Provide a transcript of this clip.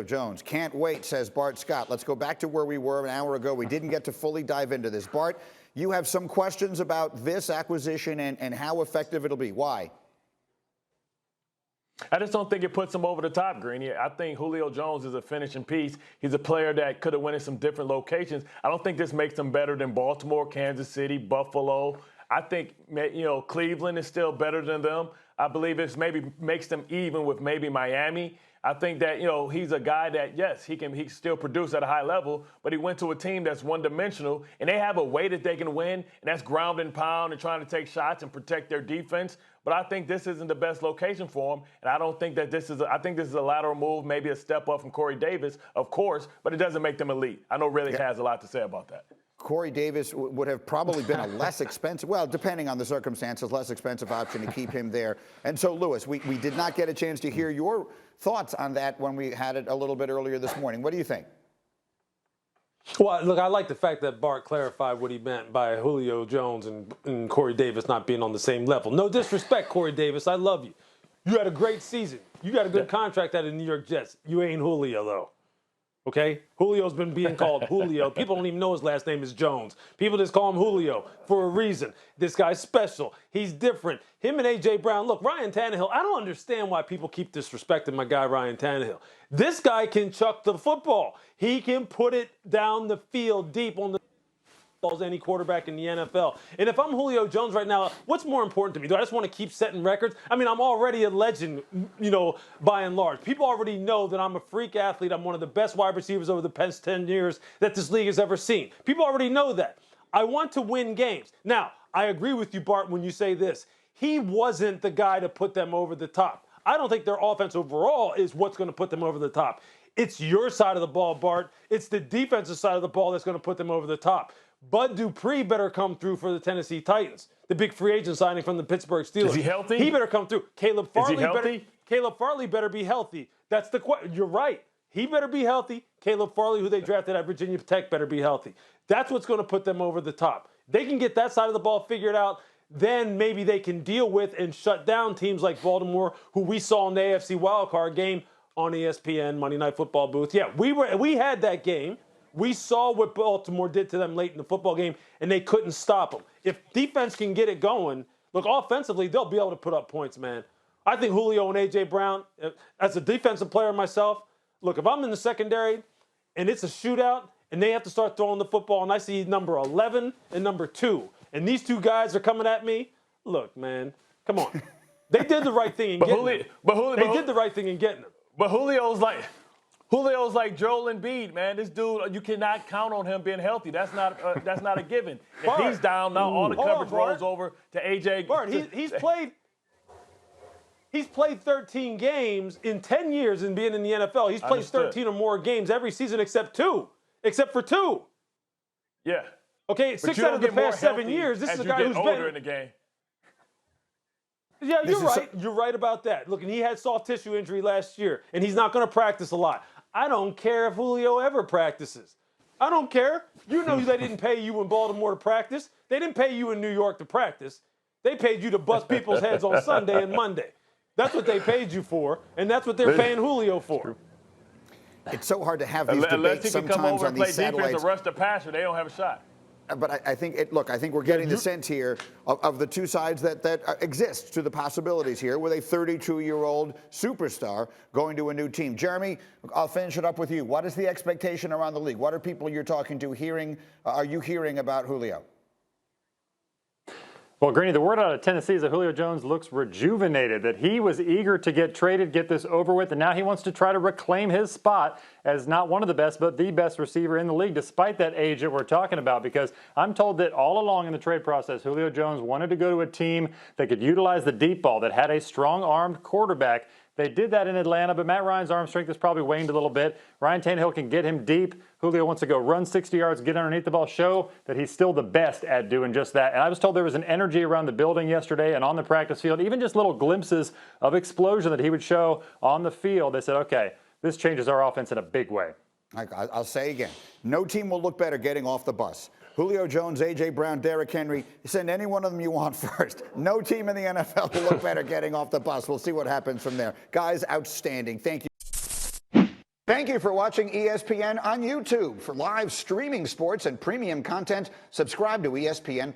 Jones. Can't wait, says Bart Scott. Let's go back to where we were an hour ago. We didn't get to fully dive into this. Bart, you have some questions about this acquisition and how effective it'll be. Why? I just don't think it puts him over the top, Greeny. I think Julio Jones is a finishing piece. He's a player that could have went in some different locations. I don't think this makes him better than Baltimore, Kansas City, Buffalo. I think, Cleveland is still better than them. I believe it maybe makes them even with maybe Miami. I think that, he's a guy that, yes, he can still produce at a high level, but he went to a team that's one-dimensional, and they have a way that they can win, and that's ground and pound and trying to take shots and protect their defense. But I think this isn't the best location for him, and I don't think that I think this is a lateral move, maybe a step up from Corey Davis, of course, but it doesn't make them elite. I know Riddick has a lot to say about that. Corey Davis would have probably been a less expensive, well, depending on the circumstances, less expensive option to keep him there. And so, Lewis, we did not get a chance to hear your thoughts on that when we had it a little bit earlier this morning. What do you think? Well, look, I like the fact that Bart clarified what he meant by Julio Jones and Corey Davis not being on the same level. No disrespect, Corey Davis. I love you. You had a great season. You got a good contract out of the New York Jets. You ain't Julio, though. Okay? Julio's been being called Julio. People don't even know his last name is Jones. People just call him Julio for a reason. This guy's special. He's different. Him and A.J. Brown. Look, Ryan Tannehill, I don't understand why people keep disrespecting my guy Ryan Tannehill. This guy can chuck the football. He can put it down the field deep on the as any quarterback in the NFL. And if I'm Julio Jones right now, what's more important to me? Do I just want to keep setting records? I mean, I'm already a legend, by and large. People already know that I'm a freak athlete. I'm one of the best wide receivers over the past 10 years that this league has ever seen. People already know that. I want to win games. Now, I agree with you, Bart, when you say this. He wasn't the guy to put them over the top. I don't think their offense overall is what's going to put them over the top. It's your side of the ball, Bart. It's the defensive side of the ball that's going to put them over the top. Bud Dupree better come through for the Tennessee Titans, the big free agent signing from the Pittsburgh Steelers. Is he healthy? He better come through. Caleb Farley Is he healthy? Caleb Farley better be healthy. That's the question. You're right. He better be healthy. Caleb Farley, who they drafted at Virginia Tech, better be healthy. That's what's going to put them over the top. They can get that side of the ball figured out. Then maybe they can deal with and shut down teams like Baltimore, who we saw in the AFC wildcard game on ESPN Monday Night Football booth. Yeah, we had that game. We saw what Baltimore did to them late in the football game, and they couldn't stop them. If defense can get it going, look, offensively, they'll be able to put up points, man. I think Julio and A.J. Brown, as a defensive player myself, look, if I'm in the secondary and it's a shootout and they have to start throwing the football and I see number 11 and number 2, and these two guys are coming at me, look, man, come on. They did the right thing in getting them. They did the right thing in getting them. But Julio's like Joel Embiid, man. This dude, you cannot count on him being healthy. That's not a given. If Bart, he's down, now all the coverage rolls over to AJ. Bart, he's played 13 games in 10 years in being in the NFL. He's played 13 or more games every season except for 2. Yeah. Okay, 6 out of the past 7 years. This is a guy who's older been in the game. Yeah, you're right. You're right about that. Look, and he had soft tissue injury last year, and he's not going to practice a lot. I don't care if Julio ever practices. I don't care. You know they didn't pay you in Baltimore to practice. They didn't pay you in New York to practice. They paid you to bust people's heads on Sunday and Monday. That's what they paid you for, and that's what they're paying Julio for. It's so hard to have these debates sometimes on these satellites. Unless he can come over and play defense or rush the passer, they don't have a shot. But I think we're getting the sense here of the two sides that exist to the possibilities here with a 32-year-old superstar going to a new team. Jeremy, I'll finish it up with you. What is the expectation around the league? What are people you're talking to are you hearing about Julio? Well, Greeny, the word out of Tennessee is that Julio Jones looks rejuvenated, that he was eager to get traded, get this over with, and now he wants to try to reclaim his spot as not one of the best, but the best receiver in the league, despite that age that we're talking about, because I'm told that all along in the trade process, Julio Jones wanted to go to a team that could utilize the deep ball, that had a strong-armed quarterback. They did that in Atlanta, but Matt Ryan's arm strength has probably waned a little bit. Ryan Tannehill can get him deep. Julio wants to go run 60 yards, get underneath the ball, show that he's still the best at doing just that. And I was told there was an energy around the building yesterday and on the practice field, even just little glimpses of explosion that he would show on the field. They said, okay, this changes our offense in a big way. I'll say again, no team will look better getting off the bus. Julio Jones, A.J. Brown, Derrick Henry, send any one of them you want first. No team in the NFL will look better getting off the bus. We'll see what happens from there. Guys, outstanding. Thank you. Thank you for watching ESPN on YouTube. For live streaming sports and premium content, subscribe to ESPN+.